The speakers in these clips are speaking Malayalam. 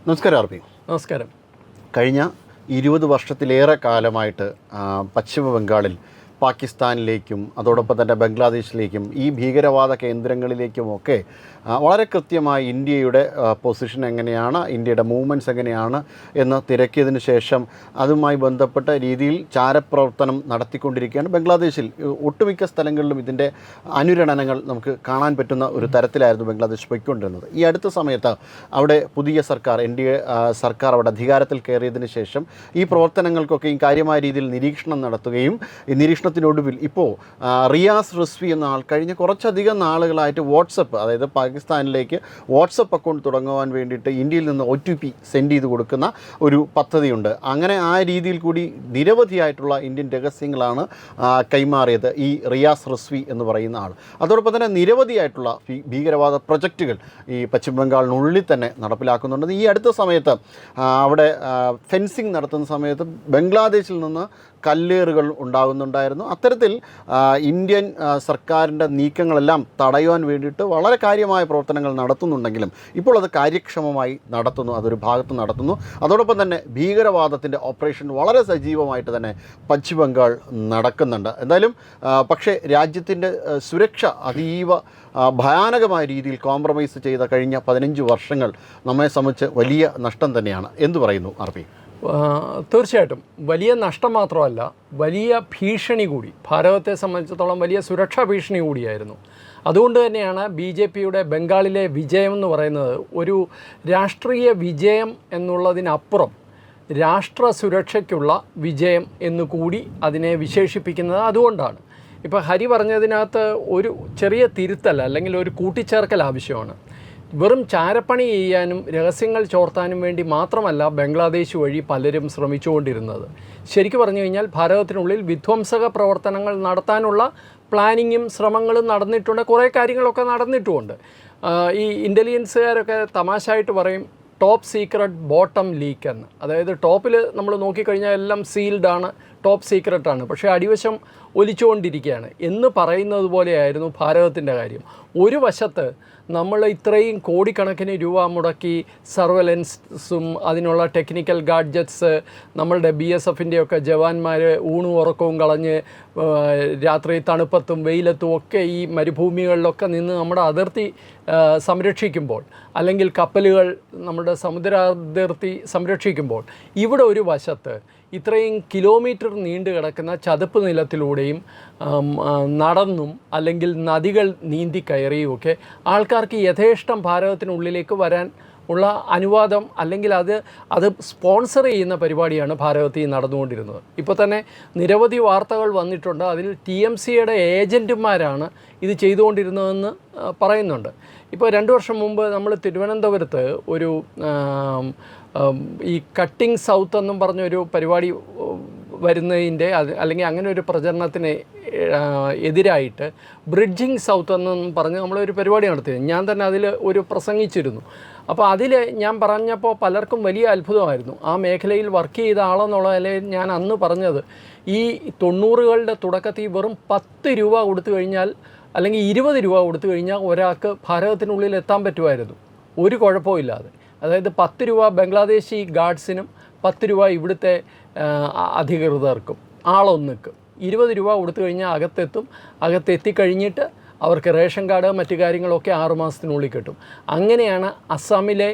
നമസ്കാരം ആർ പി. നമസ്കാരം. കഴിഞ്ഞ 20 വർഷത്തിലേറെ കാലമായിട്ട് പശ്ചിമ ബംഗാളിൽ പാകിസ്ഥാനിലേക്കും അതോടൊപ്പം തന്നെ ബംഗ്ലാദേശിലേക്കും ഈ ഭീകരവാദ കേന്ദ്രങ്ങളിലേക്കുമൊക്കെ വളരെ കൃത്യമായി ഇന്ത്യയുടെ പൊസിഷൻ എങ്ങനെയാണ്, ഇന്ത്യയുടെ മൂവ്മെൻറ്റ്സ് എങ്ങനെയാണ് എന്ന് തിരക്കിയതിന് ശേഷം അതുമായി ബന്ധപ്പെട്ട രീതിയിൽ ചാരപ്രവർത്തനം നടത്തിക്കൊണ്ടിരിക്കുകയാണ്. ബംഗ്ലാദേശിൽ ഒട്ടുമിക്ക സ്ഥലങ്ങളിലും ഇതിൻ്റെ അനുരണനങ്ങൾ നമുക്ക് കാണാൻ പറ്റുന്ന ഒരു തരത്തിലായിരുന്നു ബംഗ്ലാദേശ് പോയിക്കൊണ്ടിരുന്നത്. ഈ അടുത്ത സമയത്ത് അവിടെ പുതിയ സർക്കാർ, NDA സർക്കാർ അവിടെ അധികാരത്തിൽ കയറിയതിന് ശേഷം ഈ പ്രവർത്തനങ്ങൾക്കൊക്കെയും കാര്യമായ രീതിയിൽ നിരീക്ഷണം നടത്തുകയും ഈ നിരീക്ഷണത്തിനൊടുവിൽ ഇപ്പോൾ റിയാസ് റിസ്വി എന്ന ആൾ കഴിഞ്ഞ കുറച്ചധികം നാളുകളായിട്ട് വാട്സപ്പ്, അതായത് പാകിസ്ഥാനിലേക്ക് വാട്സപ്പ് അക്കൗണ്ട് തുടങ്ങുവാൻ വേണ്ടിയിട്ട് ഇന്ത്യയിൽ നിന്ന് OTP സെൻഡ് ചെയ്ത് കൊടുക്കുന്ന ഒരു പദ്ധതിയുണ്ട്. അങ്ങനെ ആ രീതിയിൽ കൂടി നിരവധിയായിട്ടുള്ള ഇന്ത്യൻ രഹസ്യങ്ങളാണ് കൈമാറിയത് ഈ റിയാസ് റിസ്വി എന്ന് പറയുന്ന ആൾ. അതോടൊപ്പം തന്നെ നിരവധിയായിട്ടുള്ള ഭീകരവാദ പ്രൊജക്റ്റുകൾ ഈ പശ്ചിമ ബംഗാളിനുള്ളിൽ തന്നെ നടപ്പിലാക്കുന്നുണ്ട്. ഈ അടുത്ത സമയത്ത് അവിടെ ഫെൻസിങ് നടത്തുന്ന സമയത്ത് ബംഗ്ലാദേശിൽ നിന്ന് കല്ലേറുകൾ ഉണ്ടാകുന്നുണ്ടായിരുന്നു. അത്തരത്തിൽ ഇന്ത്യൻ സർക്കാരിൻ്റെ നീക്കങ്ങളെല്ലാം തടയുവാൻ വേണ്ടിയിട്ട് വളരെ കാര്യമായ പ്രവർത്തനങ്ങൾ നടത്തുന്നുണ്ടെങ്കിലും ഇപ്പോൾ അത് കാര്യക്ഷമമായി നടത്തുന്നു, അതൊരു ഭാഗത്ത് നടത്തുന്നു. അതോടൊപ്പം തന്നെ ഭീകരവാദത്തിൻ്റെ ഓപ്പറേഷൻ വളരെ സജീവമായിട്ട് തന്നെ പശ്ചിമ ബംഗാൾ നടക്കുന്നുണ്ട്. എന്തായാലും പക്ഷേ രാജ്യത്തിൻ്റെ സുരക്ഷ അതീവ ഭയാനകമായ രീതിയിൽ കോംപ്രമൈസ് ചെയ്ത കഴിഞ്ഞ 15 വർഷങ്ങൾ നമ്മെ സംബന്ധിച്ച് വലിയ നഷ്ടം തന്നെയാണ്. എന്തു പറയുന്നു ആർ പി? തീർച്ചയായിട്ടും വലിയ നഷ്ടം മാത്രമല്ല, വലിയ ഭീഷണി കൂടി, ഭാരതത്തെ സംബന്ധിച്ചിടത്തോളം വലിയ സുരക്ഷാ ഭീഷണി കൂടിയായിരുന്നു. അതുകൊണ്ട് തന്നെയാണ് BJPയുടെ ബംഗാളിലെ വിജയം എന്ന് പറയുന്നത് ഒരു രാഷ്ട്രീയ വിജയം എന്നുള്ളതിനപ്പുറം രാഷ്ട്ര സുരക്ഷയ്ക്കുള്ള വിജയം എന്നുകൂടി അതിനെ വിശേഷിപ്പിക്കുന്നത്. അതുകൊണ്ടാണ് ഇപ്പോൾ ഹരി പറഞ്ഞതിനകത്ത് ഒരു ചെറിയ തിരുത്തൽ അല്ലെങ്കിൽ ഒരു കൂട്ടിച്ചേർക്കൽ ആവശ്യമാണ്. വെറും ചാരപ്പണി ചെയ്യാനും രഹസ്യങ്ങൾ ചോർത്താനും വേണ്ടി മാത്രമല്ല ബംഗ്ലാദേശ് വഴി പലരും ശ്രമിച്ചുകൊണ്ടിരുന്നത്. ശരിക്കും പറഞ്ഞു കഴിഞ്ഞാൽ ഭാരതത്തിനുള്ളിൽ വിധ്വംസക പ്രവർത്തനങ്ങൾ നടത്താനുള്ള പ്ലാനിങ്ങും ശ്രമങ്ങളും നടന്നിട്ടുണ്ട്, കുറേ കാര്യങ്ങളൊക്കെ നടന്നിട്ടുമുണ്ട്. ഈ ഇൻ്റലിജൻസുകാരൊക്കെ തമാശയായിട്ട് പറയും ടോപ്പ് സീക്രട്ട് ബോട്ടം ലീക്ക് എന്ന്. അതായത് ടോപ്പിൽ നമ്മൾ നോക്കിക്കഴിഞ്ഞാൽ എല്ലാം സീൽഡാണ്, ടോപ്പ് സീക്രട്ടാണ്, പക്ഷേ അടിവശം ഒലിച്ചുകൊണ്ടിരിക്കുകയാണ് എന്ന് പറയുന്നത് പോലെയായിരുന്നു ഭാരതത്തിൻ്റെ കാര്യം. ഒരു വശത്ത് നമ്മൾ ഇത്രയും കോടിക്കണക്കിന് രൂപ മുടക്കി സർവലൻസും അതിനുള്ള ടെക്നിക്കൽ ഗാഡ്ജറ്റ്സ്, നമ്മളുടെ BSFൻ്റെയൊക്കെ ജവാന്മാർ ഊണും ഉറക്കവും കളഞ്ഞ് രാത്രി തണുപ്പത്തും വെയിലത്തും ഒക്കെ ഈ മരുഭൂമികളിലൊക്കെ നിന്ന് നമ്മുടെ അതിർത്തി സംരക്ഷിക്കുമ്പോൾ, അല്ലെങ്കിൽ കപ്പലുകൾ നമ്മുടെ സമുദ്രാതിർത്തി സംരക്ഷിക്കുമ്പോൾ, ഇവിടെ ഒരു വശത്ത് ഇത്രയും കിലോമീറ്റർ നീണ്ടു കിടക്കുന്ന ചതുപ്പ് നിലത്തിലൂടെയും നടന്നും അല്ലെങ്കിൽ നദികൾ നീന്തി കയറിയുമൊക്കെ ആൾക്കാർക്ക് യഥേഷ്ടം ഭാരതത്തിനുള്ളിലേക്ക് വരാൻ ഉള്ള അനുവാദം അല്ലെങ്കിൽ അത് സ്പോൺസർ ചെയ്യുന്ന പരിപാടിയാണ് ഭാരതത്തിൽ നടന്നുകൊണ്ടിരുന്നത്. ഇപ്പോൾ തന്നെ നിരവധി വാർത്തകൾ വന്നിട്ടുണ്ട്. അതിൽ TMCയുടെ ഏജൻറ്റുമാരാണ് ഇത് ചെയ്തുകൊണ്ടിരുന്നതെന്ന് പറയുന്നുണ്ട്. ഇപ്പോൾ 2 വർഷം മുമ്പ് നമ്മൾ തിരുവനന്തപുരത്ത് ഒരു ഈ കട്ടിംഗ് സൗത്ത് എന്നും പറഞ്ഞൊരു പരിപാടി വരുന്നതിൻ്റെ അല്ലെങ്കിൽ അങ്ങനെ ഒരു പ്രചരണത്തിന് എതിരായിട്ട് ബ്രിഡ്ജിങ് സൗത്ത് എന്നും പറഞ്ഞ് നമ്മളൊരു പരിപാടി നടത്തി. ഞാൻ തന്നെ അതിൽ ഒരു പ്രസംഗിച്ചിരുന്നു. അപ്പോൾ അതിൽ ഞാൻ പറഞ്ഞപ്പോൾ പലർക്കും വലിയ അത്ഭുതമായിരുന്നു. ആ മേഖലയിൽ വർക്ക് ചെയ്ത ആളെന്നുള്ളതിൽ ഞാൻ അന്ന് പറഞ്ഞത് ഈ 90കളുടെ തുടക്കത്തിൽ വെറും 10 രൂപ കൊടുത്തു കഴിഞ്ഞാൽ അല്ലെങ്കിൽ 20 രൂപ കൊടുത്തു കഴിഞ്ഞാൽ ഒരാൾക്ക് ഭാരതത്തിനുള്ളിൽ എത്താൻ പറ്റുമായിരുന്നു, ഒരു കുഴപ്പമില്ലാതെ. അതായത് 10 രൂപ ബംഗ്ലാദേശി ഗാർഡ്സിനും 10 രൂപ ഇവിടുത്തെ അധികൃതർക്കും ആളൊന്നിക്ക് 20 രൂപ കൊടുത്തു കഴിഞ്ഞാൽ അകത്തെത്തും. അകത്തെത്തിക്കഴിഞ്ഞിട്ട് അവർക്ക് റേഷൻ കാർഡ് മറ്റു കാര്യങ്ങളൊക്കെ 6 മാസത്തിനുള്ളിൽ കിട്ടും. അങ്ങനെയാണ് അസ്സാമിലെ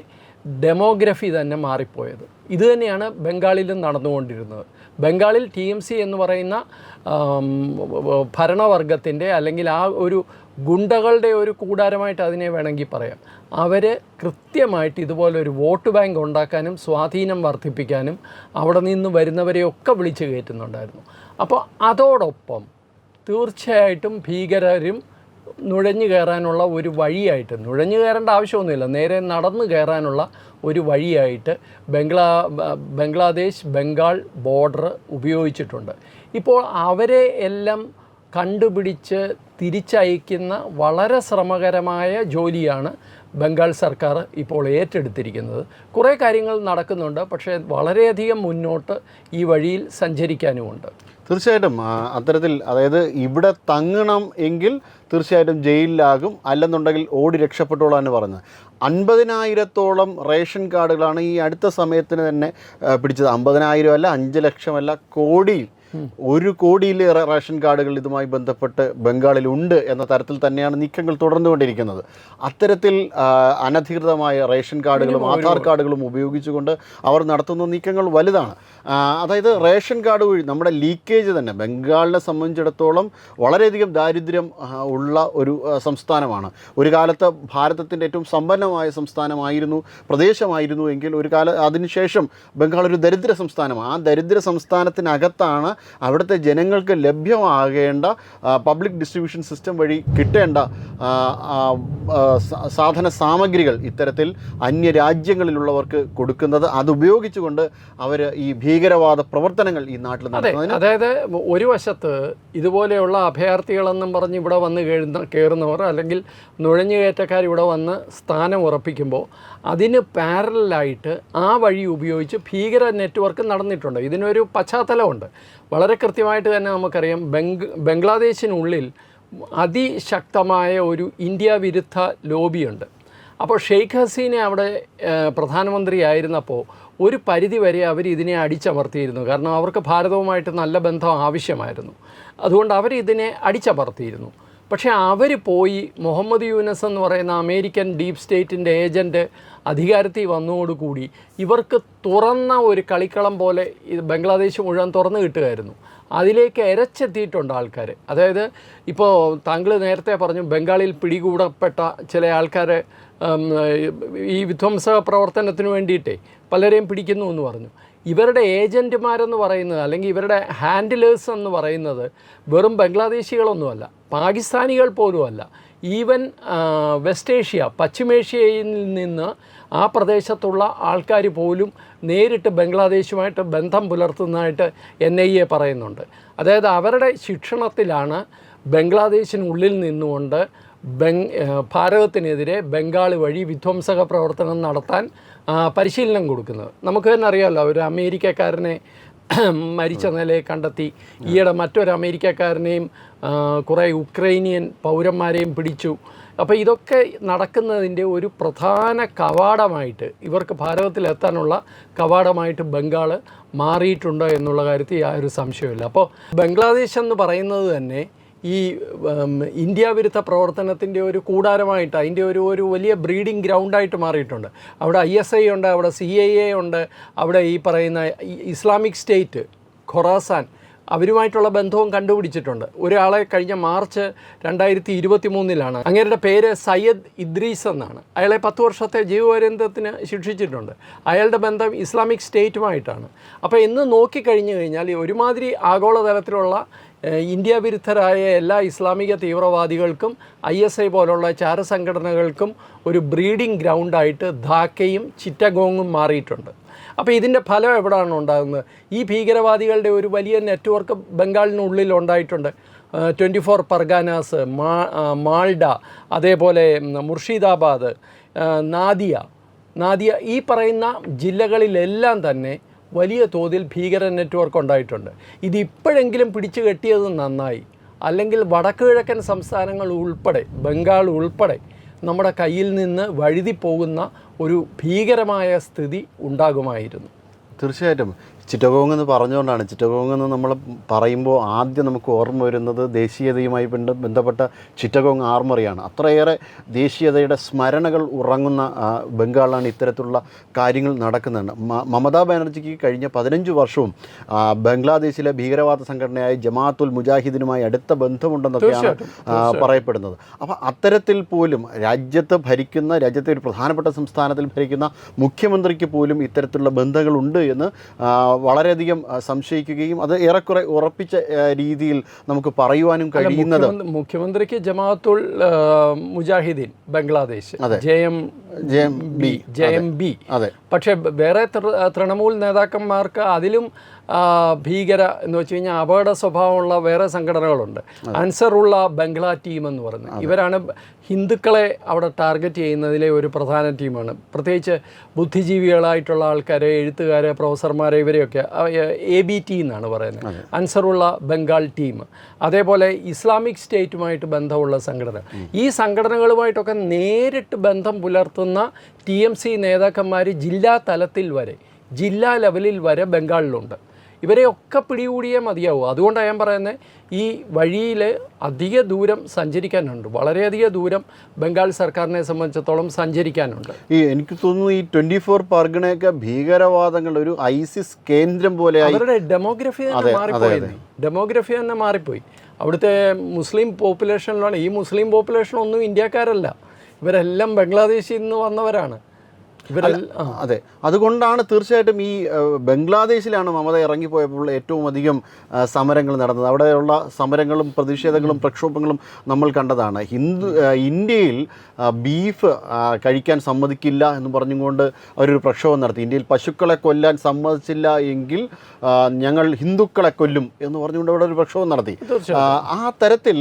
ഡെമോഗ്രഫി തന്നെ മാറിപ്പോയത്. ഇതുതന്നെയാണ് ബംഗാളിലും നടന്നുകൊണ്ടിരുന്നത്. ബംഗാളിൽ TMC എന്ന് പറയുന്ന ഭരണവർഗത്തിൻ്റെ അല്ലെങ്കിൽ ആ ഒരു ഗുണ്ടകളുടെ ഒരു കൂടാരമായിട്ട് അതിനെ വേണമെങ്കിൽ പറയാം. അവർ കൃത്യമായിട്ട് ഇതുപോലൊരു വോട്ട് ബാങ്ക് ഉണ്ടാക്കാനും സ്വാധീനം വർദ്ധിപ്പിക്കാനും അവിടെ നിന്ന് വരുന്നവരെയൊക്കെ വിളിച്ചു കയറ്റുന്നുണ്ടായിരുന്നു. അപ്പോൾ അതോടൊപ്പം തീർച്ചയായിട്ടും ഭീകരരും നുഴഞ്ഞു കയറാനുള്ള ഒരു വഴിയായിട്ട്, നുഴഞ്ഞു കയറേണ്ട ആവശ്യമൊന്നുമില്ല, നേരെ നടന്നു കയറാനുള്ള ഒരു വഴിയായിട്ട് ബംഗ്ലാദേശ് ബംഗാൾ ബോർഡർ ഉപയോഗിച്ചിട്ടുണ്ട്. ഇപ്പോൾ അവരെ എല്ലാം കണ്ടുപിടിച്ച് തിരിച്ചയക്കുന്ന വളരെ ശ്രമകരമായ ജോലിയാണ് ബംഗാൾ സർക്കാർ ഇപ്പോൾ ഏറ്റെടുത്തിരിക്കുന്നത്. കുറേ കാര്യങ്ങൾ നടക്കുന്നുണ്ട്, പക്ഷേ വളരെയധികം മുന്നോട്ട് ഈ വഴിയിൽ സഞ്ചരിക്കാനുമുണ്ട്. തീർച്ചയായിട്ടും അത്തരത്തിൽ, അതായത് ഇവിടെ തങ്ങണം എങ്കിൽ തീർച്ചയായിട്ടും ജയിലിലാകും, അല്ലെന്നുണ്ടെങ്കിൽ ഓടി രക്ഷപ്പെട്ടോളാന്ന് പറഞ്ഞത്. 50,000-ഓളം റേഷൻ കാർഡുകളാണ് ഈ അടുത്ത സമയത്തിന് തന്നെ പിടിച്ചത്. 50,000 അല്ല, 5 ലക്ഷമല്ല, കോടി, 1 കോടിയിലേറെ റേഷൻ കാർഡുകൾ ഇതുമായി ബന്ധപ്പെട്ട് ബംഗാളിലുണ്ട് എന്ന തരത്തിൽ തന്നെയാണ് നീക്കങ്ങൾ തുടർന്നുകൊണ്ടിരിക്കുന്നത്. അത്തരത്തിൽ അനധികൃതമായ റേഷൻ കാർഡുകളും ആധാർ കാർഡുകളും ഉപയോഗിച്ചുകൊണ്ട് അവർ നടത്തുന്ന നീക്കങ്ങൾ വലുതാണ്. അതായത് റേഷൻ കാർഡ് വഴി നമ്മുടെ ലീക്കേജ് തന്നെ ബംഗാളിനെ സംബന്ധിച്ചിടത്തോളം വളരെയധികം ദാരിദ്ര്യം ഉള്ള ഒരു സംസ്ഥാനമാണ്. ഒരു കാലത്ത് ഭാരതത്തിൻ്റെ ഏറ്റവും സമ്പന്നമായ സംസ്ഥാനമായിരുന്നു, പ്രദേശമായിരുന്നു എങ്കിൽ അതിനുശേഷം ബംഗാൾ ഒരു ദരിദ്ര സംസ്ഥാനമാണ്. ആ ദരിദ്ര സംസ്ഥാനത്തിനകത്താണ് അവിടുത്തെ ജനങ്ങൾക്ക് ലഭ്യമാകേണ്ട പബ്ലിക് ഡിസ്ട്രിബ്യൂഷൻ സിസ്റ്റം വഴി കിട്ടേണ്ട സാധന സാമഗ്രികൾ ഇത്തരത്തിൽ അന്യരാജ്യങ്ങളിലുള്ളവർക്ക് കൊടുക്കുന്നത്. അതുപയോഗിച്ചുകൊണ്ട് അവർ ഈ ഭീകരവാദ പ്രവർത്തനങ്ങൾ ഈ നാട്ടിൽ നടത്തുന്നതിന്, അതായത് ഒരു വശത്ത് ഇതുപോലെയുള്ള അഭയാർത്ഥികളെന്നും പറഞ്ഞ് ഇവിടെ വന്ന് കയറുന്നവർ അല്ലെങ്കിൽ നുഴഞ്ഞുകയറ്റക്കാർ ഇവിടെ വന്ന് സ്ഥാനം ഉറപ്പിക്കുമ്പോൾ അതിന് പാരലായിട്ട് ആ വഴി ഉപയോഗിച്ച് ഭീകര നെറ്റ്വർക്ക് നടന്നിട്ടുണ്ട്. ഇതിനൊരു പശ്ചാത്തലമുണ്ട്. വളരെ കൃത്യമായിട്ട് തന്നെ നമുക്കറിയാം, ബംഗ്ലാദേശിനുള്ളിൽ അതിശക്തമായ ഒരു ഇന്ത്യ വിരുദ്ധ ലോബിയുണ്ട്. അപ്പോൾ ഷെയ്ഖ് ഹസീന അവിടെ പ്രധാനമന്ത്രിയായിരുന്നപ്പോൾ ഒരു പരിധി വരെ അവർ ഇതിനെ അടിച്ചമർത്തിയിരുന്നു. കാരണം അവർക്ക് ഭാരതവുമായിട്ട് നല്ല ബന്ധം ആവശ്യമായിരുന്നു. അതുകൊണ്ട് അവരിതിനെ അടിച്ചമർത്തിയിരുന്നു. പക്ഷേ അവർ പോയി മുഹമ്മദ് യൂനസ് എന്ന് പറയുന്ന അമേരിക്കൻ ഡീപ് സ്റ്റേറ്റിൻ്റെ ഏജൻറ്റ് അധികാരത്തിൽ വന്നതോടുകൂടി ഇവർക്ക് തുറന്ന ഒരു കളിക്കളം പോലെ ബംഗ്ലാദേശ് മുഴുവൻ തുറന്നു കിട്ടുമായിരുന്നു. അതിലേക്ക് എരച്ചെത്തിയിട്ടുണ്ട് ആൾക്കാർ. അതായത് ഇപ്പോൾ താങ്കൾ നേരത്തെ പറഞ്ഞു, ബംഗാളിൽ പിടികൂടപ്പെട്ട ചില ആൾക്കാരെ ഈ വിധ്വംസക പ്രവർത്തനത്തിന് വേണ്ടിയിട്ടേ പലരെയും പിടിക്കുന്നു എന്ന് പറഞ്ഞു. ഇവരുടെ ഏജൻറ്റുമാരെന്ന് പറയുന്നത്, അല്ലെങ്കിൽ ഇവരുടെ ഹാൻഡിലേഴ്സ് എന്ന് പറയുന്നത് വെറും ബംഗ്ലാദേശികളൊന്നുമല്ല, പാകിസ്ഥാനികൾ പോലുമല്ല. ഈവൻ വെസ്റ്റ് ഏഷ്യ, പശ്ചിമേഷ്യയിൽ നിന്ന് ആ പ്രദേശത്തുള്ള ആൾക്കാർ പോലും നേരിട്ട് ബംഗ്ലാദേശുമായിട്ട് ബന്ധം പുലർത്തുന്നതായിട്ട് NIA പറയുന്നുണ്ട്. അതായത് അവരുടെ ശിക്ഷണത്തിലാണ് ബംഗ്ലാദേശിനുള്ളിൽ നിന്നുകൊണ്ട് ഭാരതത്തിനെതിരെ ബംഗാൾ വഴി വിധ്വംസക പ്രവർത്തനം നടത്താൻ പരിശീലനം കൊടുക്കുന്നത്. നമുക്ക് തന്നെ അറിയാമല്ലോ, ഒരു അമേരിക്കക്കാരനെ മരിച്ച നിലയെ കണ്ടെത്തി. ഈയിടെ മറ്റൊരു അമേരിക്കക്കാരനെയും കുറേ ഉക്രൈനിയൻ പൗരന്മാരെയും പിടിച്ചു. അപ്പോൾ ഇതൊക്കെ നടക്കുന്നതിൻ്റെ ഒരു പ്രധാന കവാടമായിട്ട്, ഇവർക്ക് ഭാരതത്തിലെത്താനുള്ള കവാടമായിട്ട് ബംഗാൾ മാറിയിട്ടുണ്ട് എന്നുള്ള കാര്യത്തിൽ യാതൊരു സംശയമില്ല. അപ്പോൾ ബംഗ്ലാദേശ് എന്ന് പറയുന്നത് തന്നെ ഈ ഇന്ത്യ വിരുദ്ധ പ്രവർത്തനത്തിൻ്റെ ഒരു കൂടാരമായിട്ട്, അതിൻ്റെ ഒരു വലിയ ബ്രീഡിംഗ് ഗ്രൗണ്ടായിട്ട് മാറിയിട്ടുണ്ട്. അവിടെ ISI ഉണ്ട്, അവിടെ CIA ഉണ്ട്, അവിടെ ഈ പറയുന്ന ഇസ്ലാമിക് സ്റ്റേറ്റ് ഖൊറാസാൻ അവരുമായിട്ടുള്ള ബന്ധവും കണ്ടുപിടിച്ചിട്ടുണ്ട്. ഒരാളെ കഴിഞ്ഞ മാർച്ച് 2023 അങ്ങേരുടെ പേര് സയ്യദ് ഇദ്രീസ് എന്നാണ്. അയാളെ 10 വർഷത്തെ ജീവപര്യന്തത്തിന് ശിക്ഷിച്ചിട്ടുണ്ട്. അയാളുടെ ബന്ധം ഇസ്ലാമിക് സ്റ്റേറ്റുമായിട്ടാണ്. അപ്പോൾ ഇന്ന് നോക്കിക്കഴിഞ്ഞു കഴിഞ്ഞാൽ ഒരുമാതിരി ആഗോളതലത്തിലുള്ള ഇന്ത്യ വിരുദ്ധരായ എല്ലാ ഇസ്ലാമിക തീവ്രവാദികൾക്കും ISI പോലുള്ള ചാരസംഘടനകൾക്കും ഒരു ബ്രീഡിംഗ് ഗ്രൗണ്ടായിട്ട് ധാക്കയും ചിറ്റഗോങ്ങും മാറിയിട്ടുണ്ട്. അപ്പോൾ ഇതിൻ്റെ ഫലം എവിടെയാണ് ഉണ്ടാകുന്നത്? ഈ ഭീകരവാദികളുടെ ഒരു വലിയ നെറ്റ്വർക്ക് ബംഗാളിനുള്ളിൽ ഉണ്ടായിട്ടുണ്ട്. 24 പർഗാനാസ്, മാൾഡ, അതേപോലെ മുർഷിദാബാദ്, നാദിയ ഈ പറയുന്ന ജില്ലകളിലെല്ലാം തന്നെ വലിയ തോതിൽ ഭീകര നെറ്റ്വർക്ക് ഉണ്ടായിട്ടുണ്ട്. ഇതിപ്പോഴെങ്കിലും പിടിച്ചു കെട്ടിയത് നന്നായി. അല്ലെങ്കിൽ വടക്ക് കിഴക്കൻ സംസ്ഥാനങ്ങൾ ഉൾപ്പെടെ, ബംഗാൾ ഉൾപ്പെടെ നമ്മുടെ കയ്യിൽ നിന്ന് വഴുതി പോകുന്ന ഒരു ഭീകരമായ സ്ഥിതി ഉണ്ടാകുമായിരുന്നു. തീർച്ചയായിട്ടും. ചിറ്റഗോങ് എന്ന് പറഞ്ഞുകൊണ്ടാണ്, ചിറ്റഗോങ് എന്ന് നമ്മൾ പറയുമ്പോൾ ആദ്യം നമുക്ക് ഓർമ്മ വരുന്നത് ദേശീയതയുമായി ബന്ധപ്പെട്ട ചിറ്റഗോങ് ആർമറിയാണ്. അത്രയേറെ ദേശീയതയുടെ സ്മരണകൾ ഉറങ്ങുന്ന ബംഗാളിലാണ് ഇത്തരത്തിലുള്ള കാര്യങ്ങൾ നടക്കുന്നുണ്ട്. മമതാ ബാനർജിക്ക് കഴിഞ്ഞ 15 വർഷവും ബംഗ്ലാദേശിലെ ഭീകരവാദ സംഘടനയായ ജമാഅത്തുൽ മുജാഹിദിനുമായി അടുത്ത ബന്ധമുണ്ടെന്നൊക്കെയാണ് പറയപ്പെടുന്നത്. അപ്പോൾ അത്തരത്തിൽ പോലും രാജ്യത്തെ ഒരു പ്രധാനപ്പെട്ട സംസ്ഥാനത്തിൽ ഭരിക്കുന്ന മുഖ്യമന്ത്രിക്ക് പോലും ഇത്തരത്തിലുള്ള ബന്ധങ്ങളുണ്ട് എന്ന് വളരെയധികം സംശയിക്കുകയും അത് ഏറെക്കുറെ ഉറപ്പിച്ച രീതിയിൽ നമുക്ക് പറയുവാനും കഴിയുന്നത്. മുഖ്യമന്ത്രിക്ക് ജമാഅത്തുൽ മുജാഹിദീൻ ബംഗ്ലാദേശ് JMB. അതെ. പക്ഷേ വേറെ തൃണമൂൽ നേതാക്കന്മാർക്ക് അതിലും ഭീകര എന്ന് വെച്ച് കഴിഞ്ഞാൽ അപകട സ്വഭാവമുള്ള വേറെ സംഘടനകളുണ്ട്. അൻസറുള്ള ബംഗ്ലാ ടീം എന്ന് പറയുന്നത് ഇവരാണ് ഹിന്ദുക്കളെ അവിടെ ടാർഗറ്റ് ചെയ്യുന്നതിലെ ഒരു പ്രധാന ടീമാണ്. പ്രത്യേകിച്ച് ബുദ്ധിജീവികളായിട്ടുള്ള ആൾക്കാരെ, എഴുത്തുകാരെ, പ്രൊഫസർമാരെ, ഇവരെയൊക്കെ ABT എന്നാണ് പറയുന്നത്, അൻസറുള്ള ബംഗാൾ ടീം. അതേപോലെ ഇസ്ലാമിക് സ്റ്റേറ്റുമായിട്ട് ബന്ധമുള്ള സംഘടന. ഈ സംഘടനകളുമായിട്ടൊക്കെ നേരിട്ട് ബന്ധം പുലർത്തുന്ന TMC നേതാക്കന്മാർ ജില്ലാ തലത്തിൽ വരെ, ജില്ലാ ലെവലിൽ വരെ ബംഗാളിലുണ്ട്. ഇവരെയൊക്കെ പിടികൂടിയേ മതിയാവും. അതുകൊണ്ടാണ് ഞാൻ പറയുന്നത്, ഈ വഴിയിൽ അധിക ദൂരം സഞ്ചരിക്കാനുണ്ട്, വളരെയധികം ദൂരം ബംഗാൾ സർക്കാരിനെ സംബന്ധിച്ചിടത്തോളം സഞ്ചരിക്കാനുണ്ട്. എനിക്ക് തോന്നുന്നു ഈ 24 പർഗണയൊക്കെ ഭീകരവാദങ്ങൾ ഒരു ISIS കേന്ദ്രം പോലെ അവരുടെ ഡെമോഗ്രഫി തന്നെ മാറിപ്പോയി. ഡെമോഗ്രഫി തന്നെ മാറിപ്പോയി. അവിടുത്തെ മുസ്ലിം പോപ്പുലേഷനിലാണ്. ഈ മുസ്ലിം പോപ്പുലേഷൻ ഒന്നും ഇന്ത്യക്കാരല്ല, ഇവരെല്ലാം ബംഗ്ലാദേശിൽ നിന്ന് വന്നവരാണ്. അതെ, അതുകൊണ്ടാണ് തീർച്ചയായിട്ടും ഈ ബംഗ്ലാദേശിലാണ് മമത ഇറങ്ങിപ്പോയപ്പോൾ ഏറ്റവും അധികം സമരങ്ങൾ നടന്നത്. അവിടെയുള്ള സമരങ്ങളും പ്രതിഷേധങ്ങളും പ്രക്ഷോഭങ്ങളും നമ്മൾ കണ്ടതാണ്. ഇന്ത്യയിൽ ബീഫ് കഴിക്കാൻ സമ്മതിക്കില്ല എന്ന് പറഞ്ഞുകൊണ്ട് അവരൊരു പ്രക്ഷോഭം നടത്തി. ഇന്ത്യയിൽ പശുക്കളെ കൊല്ലാൻ സമ്മതിച്ചില്ല എങ്കിൽ ഞങ്ങൾ ഹിന്ദുക്കളെ കൊല്ലും എന്ന് പറഞ്ഞുകൊണ്ട് അവിടെ ഒരു പ്രക്ഷോഭം നടത്തി. ആ തരത്തിൽ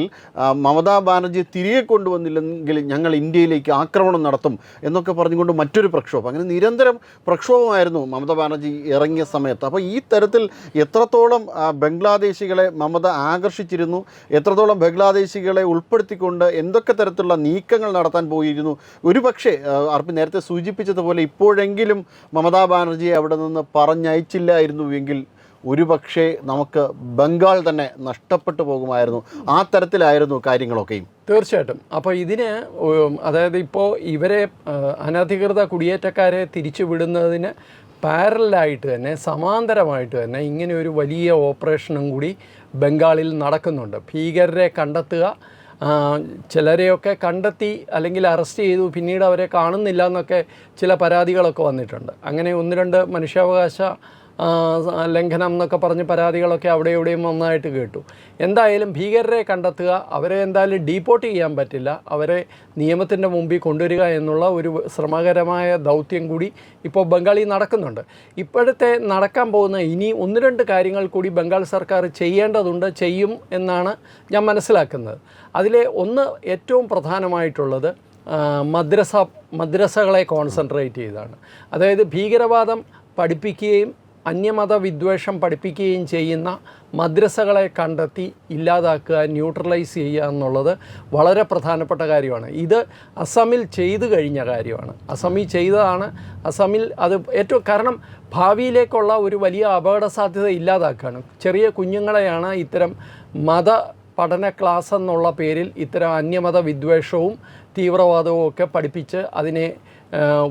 മമതാ ബാനർജി തിരികെ കൊണ്ടുവന്നില്ലെങ്കിൽ ഞങ്ങൾ ഇന്ത്യയിലേക്ക് ആക്രമണം നടത്തും എന്നൊക്കെ പറഞ്ഞുകൊണ്ട് മറ്റൊരു പ്രക്ഷോഭം. അങ്ങനെ നിരന്തരം പ്രക്ഷോഭമായിരുന്നു മമതാ ബാനർജി ഇറങ്ങിയ സമയത്ത്. അപ്പോൾ ഈ തരത്തിൽ എത്രത്തോളം ബംഗ്ലാദേശികളെ മമത ആകർഷിച്ചിരുന്നു, എത്രത്തോളം ബംഗ്ലാദേശികളെ ഉൾപ്പെടുത്തിക്കൊണ്ട് എന്തൊക്കെ തരത്തിലുള്ള നീക്കങ്ങൾ നടത്താൻ പോയിരുന്നു. ഒരു പക്ഷേ അർപ്പി നേരത്തെ സൂചിപ്പിച്ചതുപോലെ ഇപ്പോഴെങ്കിലും മമതാ ബാനർജിയെ അവിടെ നിന്ന് പറഞ്ഞയച്ചില്ലായിരുന്നുവെങ്കിൽ ഒരുപക്ഷെ നമുക്ക് ബംഗാൾ തന്നെ നഷ്ടപ്പെട്ടു പോകുമായിരുന്നു. ആ തരത്തിലായിരുന്നു കാര്യങ്ങളൊക്കെയും. തീർച്ചയായിട്ടും. അപ്പോൾ ഇതിന് അതായത് ഇപ്പോൾ ഇവരെ അനധികൃത കുടിയേറ്റക്കാരെ തിരിച്ചു വിടുന്നതിന് പാരലായിട്ട് തന്നെ, സമാന്തരമായിട്ട് തന്നെ ഇങ്ങനെ ഒരു വലിയ ഓപ്പറേഷനും കൂടി ബംഗാളിൽ നടക്കുന്നുണ്ട്. ഭീകരരെ കണ്ടെത്തുക, ചിലരെയൊക്കെ കണ്ടെത്തി അല്ലെങ്കിൽ അറസ്റ്റ് ചെയ്തു, പിന്നീട് അവരെ കാണുന്നില്ല എന്നൊക്കെ ചില പരാതികളൊക്കെ വന്നിട്ടുണ്ട്. അങ്ങനെ 1-2 മനുഷ്യാവകാശ ലംഘനം എന്നൊക്കെ പറഞ്ഞ് പരാതികളൊക്കെ അവിടെ എവിടെയും ഒന്നായിട്ട് കേട്ടു. എന്തായാലും ഭീകരരെ കണ്ടെത്തുക, അവരെ എന്തായാലും ഡീപ്പോർട്ട് ചെയ്യാൻ പറ്റില്ല, അവരെ നിയമത്തിൻ്റെ മുമ്പിൽ കൊണ്ടുവരിക എന്നുള്ള ഒരു ശ്രമകരമായ ദൗത്യം കൂടി ഇപ്പോൾ ബംഗാളിൽ നടക്കുന്നുണ്ട്. ഇപ്പോഴത്തെ നടക്കാൻ പോകുന്ന ഇനി 1-2 കാര്യങ്ങൾ കൂടി ബംഗാൾ സർക്കാർ ചെയ്യേണ്ടതുണ്ട്, ചെയ്യും എന്നാണ് ഞാൻ മനസ്സിലാക്കുന്നത്. അതിലെ ഒന്ന് ഏറ്റവും പ്രധാനമായിട്ടുള്ളത് മദ്രസകളെ കോൺസെൻട്രേറ്റ് ചെയ്താണ്. അതായത് ഭീകരവാദം പഠിപ്പിക്കുകയും അന്യമത വിദ്വേഷം പഠിപ്പിക്കുകയും ചെയ്യുന്ന മദ്രസകളെ കണ്ടെത്തി ഇല്ലാതാക്കുക, ന്യൂട്രലൈസ് ചെയ്യുക എന്നുള്ളത് വളരെ പ്രധാനപ്പെട്ട കാര്യമാണ്. ഇത് അസമിൽ ചെയ്തു കഴിഞ്ഞ കാര്യമാണ്, അസമിൽ ചെയ്തതാണ്. അസമിൽ അത് ഏറ്റവും, കാരണം ഭാവിയിലേക്കുള്ള ഒരു വലിയ അപകട സാധ്യത ഇല്ലാതാക്കുകയാണ്. ചെറിയ കുഞ്ഞുങ്ങളെയാണ് ഇത്തരം മത പഠന ക്ലാസ് എന്നുള്ള പേരിൽ ഇത്തരം അന്യമത വിദ്വേഷവും തീവ്രവാദവും ഒക്കെ പഠിപ്പിച്ച് അതിനെ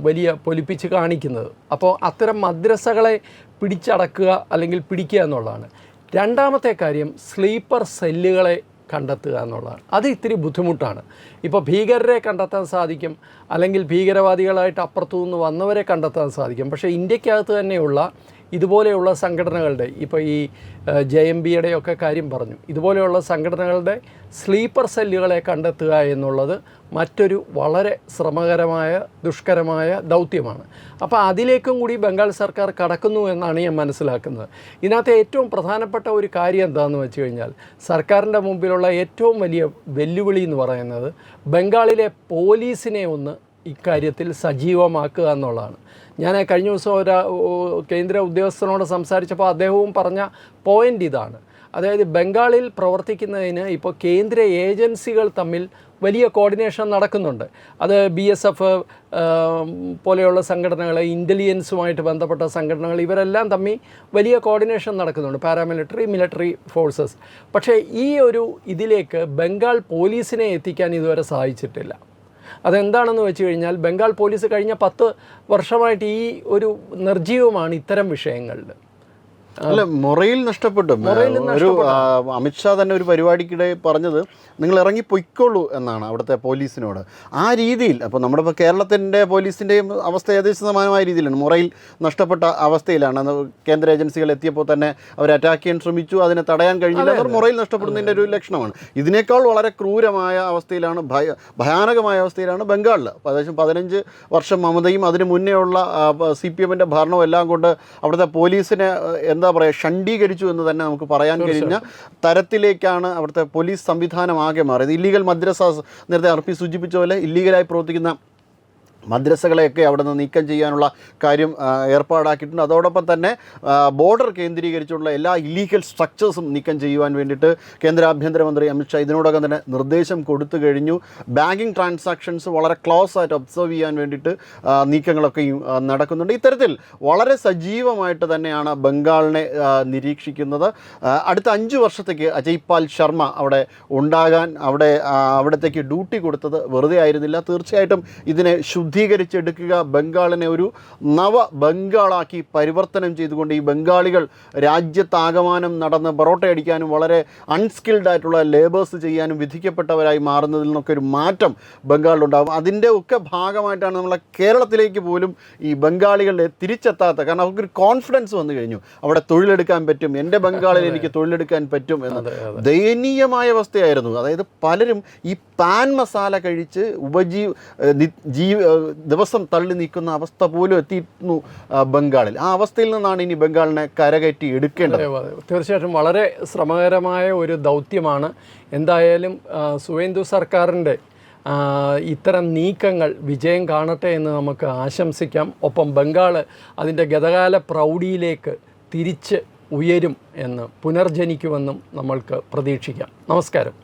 വലിയ പൊലിപ്പിച്ച് കാണിക്കുന്നത്. അപ്പോൾ അത്തരം മദ്രസകളെ പിടിച്ചടക്കുക അല്ലെങ്കിൽ പിടിക്കുക എന്നുള്ളതാണ്. രണ്ടാമത്തെ കാര്യം സ്ലീപ്പർ സെല്ലുകളെ കണ്ടെത്തുക എന്നുള്ളതാണ്. അത് ഇത്തിരി ബുദ്ധിമുട്ടാണ്. ഇപ്പോൾ ഭീകരരെ കണ്ടെത്താൻ സാധിക്കും, അല്ലെങ്കിൽ ഭീകരവാദികളായിട്ട് അപ്പുറത്തു നിന്ന് വന്നവരെ കണ്ടെത്താൻ സാധിക്കും. പക്ഷേ ഇന്ത്യക്കകത്ത് തന്നെയുള്ള ഇതുപോലെയുള്ള സംഘടനകളുടെ, ഇപ്പോൾ ഈ JMBയുടെ ഒക്കെ കാര്യം പറഞ്ഞു, ഇതുപോലെയുള്ള സംഘടനകളുടെ സ്ലീപ്പർ സെല്ലുകളെ കണ്ടെത്തുക എന്നുള്ളത് മറ്റൊരു വളരെ ശ്രമകരമായ ദുഷ്കരമായ ദൗത്യമാണ്. അപ്പോൾ അതിലേക്കും കൂടി ബംഗാൾ സർക്കാർ കടക്കുന്നു എന്നാണ് ഞാൻ മനസ്സിലാക്കുന്നത്. ഇതിനകത്ത് ഏറ്റവും പ്രധാനപ്പെട്ട ഒരു കാര്യം എന്താണെന്ന് വെച്ച് കഴിഞ്ഞാൽ, സർക്കാരിൻ്റെ മുമ്പിലുള്ള ഏറ്റവും വലിയ വെല്ലുവിളി എന്ന് പറയുന്നത് ബംഗാളിലെ പോലീസിനെ ഒന്ന് ഇക്കാര്യത്തിൽ സജീവമാക്കുക എന്നുള്ളതാണ്. ഞാൻ കഴിഞ്ഞ ദിവസം ഒരു കേന്ദ്ര ഉദ്യോഗസ്ഥനോട് സംസാരിച്ചപ്പോൾ അദ്ദേഹവും പറഞ്ഞ പോയിൻ്റ് ഇതാണ്. അതായത് ബംഗാളിൽ പ്രവർത്തിക്കുന്നതിന് ഇപ്പോൾ കേന്ദ്ര ഏജൻസികൾ തമ്മിൽ വലിയ കോർഡിനേഷൻ നടക്കുന്നുണ്ട്. അത് BSF പോലെയുള്ള സംഘടനകൾ, ഇൻ്റലിജൻസുമായിട്ട് ബന്ധപ്പെട്ട സംഘടനകൾ, ഇവരെല്ലാം തമ്മിൽ വലിയ കോർഡിനേഷൻ നടക്കുന്നുണ്ട്, പാരാമിലിറ്ററി, മിലിറ്ററി ഫോഴ്സസ്. പക്ഷേ ഈ ഒരു ഇതിലേക്ക് ബംഗാൾ പോലീസിനെ എത്തിക്കാൻ ഇതുവരെ സാധിച്ചിട്ടില്ല. അതെന്താണെന്ന് വെച്ച് കഴിഞ്ഞാൽ, ബംഗാൾ പോലീസ് കഴിഞ്ഞ 10 വർഷമായിട്ട് ഈ ഒരു നിർജ്ജീവമാണ് ഇത്തരം വിഷയങ്ങളിൽ. അല്ല, മൊറയിൽ നഷ്ടപ്പെട്ടു. ഒരു അമിത്ഷാ തന്നെ ഒരു പരിപാടിക്കിടെ പറഞ്ഞത് നിങ്ങൾ ഇറങ്ങി പൊയ്ക്കോളൂ എന്നാണ് അവിടുത്തെ പോലീസിനോട്. ആ രീതിയിൽ അപ്പോൾ നമ്മുടെ ഇപ്പോൾ കേരളത്തിൻ്റെ പോലീസിൻ്റെയും അവസ്ഥ ഏകദേശം സമാനമായ രീതിയിലാണ്. മൊറയിൽ നഷ്ടപ്പെട്ട അവസ്ഥയിലാണ്. കേന്ദ്ര ഏജൻസികൾ എത്തിയപ്പോൾ തന്നെ അവർ അറ്റാക്ക് ചെയ്യാൻ ശ്രമിച്ചു, അതിനെ തടയാൻ കഴിഞ്ഞില്ല. അവർ മൊറയിൽ നഷ്ടപ്പെടുന്നതിൻ്റെ ഒരു ലക്ഷണമാണ്. ഇതിനേക്കാൾ വളരെ ക്രൂരമായ അവസ്ഥയിലാണ്, ഭയാനകമായ അവസ്ഥയിലാണ് ബംഗാളിൽ. ഏകദേശം 15 വർഷം മമതയും അതിന് മുന്നേ ഉള്ള CPMൻ്റെ ഭരണവും എല്ലാം കൊണ്ട് അവിടുത്തെ പോലീസിനെ എന്താ എന്താ പറയുക ഷണ്ഡീകരിച്ചു എന്ന് തന്നെ നമുക്ക് പറയാൻ കഴിഞ്ഞ തരത്തിലേക്കാണ് അവിടുത്തെ പോലീസ് സംവിധാനം ആകെ മാറിയത്. ഇല്ലീഗൽ മദ്രസാസ് നേരത്തെ RP സൂചിപ്പിച്ച പോലെ ഇല്ലീഗലായി പ്രവർത്തിക്കുന്ന മദ്രസകളെയൊക്കെ അവിടെ നിന്ന് നീക്കം ചെയ്യാനുള്ള കാര്യം ഏർപ്പാടാക്കിയിട്ടുണ്ട്. അതോടൊപ്പം തന്നെ ബോർഡർ കേന്ദ്രീകരിച്ചുള്ള എല്ലാ ഇല്ലീഗൽ സ്ട്രക്ചേഴ്സും നീക്കം ചെയ്യുവാൻ വേണ്ടിയിട്ട് കേന്ദ്ര ആഭ്യന്തരമന്ത്രി അമിത്ഷാ ഇതിനോടകം തന്നെ നിർദ്ദേശം കൊടുത്തു കഴിഞ്ഞു. ബാങ്കിങ് ട്രാൻസാക്ഷൻസ് വളരെ ക്ലോസ് ആയിട്ട് ഒബ്സർവ് ചെയ്യാൻ വേണ്ടിയിട്ട് നീക്കങ്ങളൊക്കെ നടക്കുന്നുണ്ട്. ഇത്തരത്തിൽ വളരെ സജീവമായിട്ട് തന്നെയാണ് ബംഗാളിനെ നിരീക്ഷിക്കുന്നത്. അടുത്ത 5 വർഷത്തേക്ക് അജയ് പാൽ ശർമ്മ അവിടെ ഉണ്ടാകാൻ അവിടത്തേക്ക് ഡ്യൂട്ടി കൊടുത്തത് വെറുതെ ആയിരുന്നില്ല. തീർച്ചയായിട്ടും ഇതിനെ ശുദ്ധീകരിച്ചെടുക്കുക, ബംഗാളിനെ ഒരു നവ ബംഗാളാക്കി പരിവർത്തനം ചെയ്തുകൊണ്ട് ഈ ബംഗാളികൾ രാജ്യത്താകമാനം നടന്ന് പൊറോട്ട അടിക്കാനും വളരെ അൺസ്കിൽഡ് ആയിട്ടുള്ള ലേബേഴ്സ് ചെയ്യാനും വിധിക്കപ്പെട്ടവരായി മാറുന്നതിൽ നിന്നൊക്കെ ഒരു മാറ്റം ബംഗാളിലുണ്ടാകും. അതിൻ്റെ ഒക്കെ ഭാഗമായിട്ടാണ് നമ്മളെ കേരളത്തിലേക്ക് പോലും ഈ ബംഗാളികളെ തിരിച്ചെത്താത്ത, കാരണം അവർക്കൊരു കോൺഫിഡൻസ് വന്നു കഴിഞ്ഞു, അവിടെ തൊഴിലെടുക്കാൻ പറ്റും, എൻ്റെ ബംഗാളിൽ എനിക്ക് തൊഴിലെടുക്കാൻ പറ്റും എന്ന്. ദയനീയമായ അവസ്ഥയായിരുന്നു. അതായത് പലരും ഈ പാൻ മസാല കഴിച്ച് ദിവസം തള്ളി നീക്കുന്ന അവസ്ഥ പോലും എത്തിയിരുന്നു ബംഗാളിൽ. ആ അവസ്ഥയിൽ നിന്നാണ് ഇനി ബംഗാളിനെ കരകയറ്റി എടുക്കേണ്ടത്. തീർച്ചയായിട്ടും വളരെ ശ്രമകരമായ ഒരു ദൗത്യമാണ്. എന്തായാലും സുവേന്ദു സർക്കാരിൻ്റെ ഇത്തരം നീക്കങ്ങൾ വിജയം കാണട്ടെ എന്ന് നമുക്ക് ആശംസിക്കാം. ഒപ്പം ബംഗാൾ അതിൻ്റെ ഗതകാല പ്രൗഢിയിലേക്ക് തിരിച്ച് ഉയരും എന്ന്, പുനർജനിക്കുമെന്നും നമ്മൾക്ക് പ്രതീക്ഷിക്കാം. നമസ്കാരം.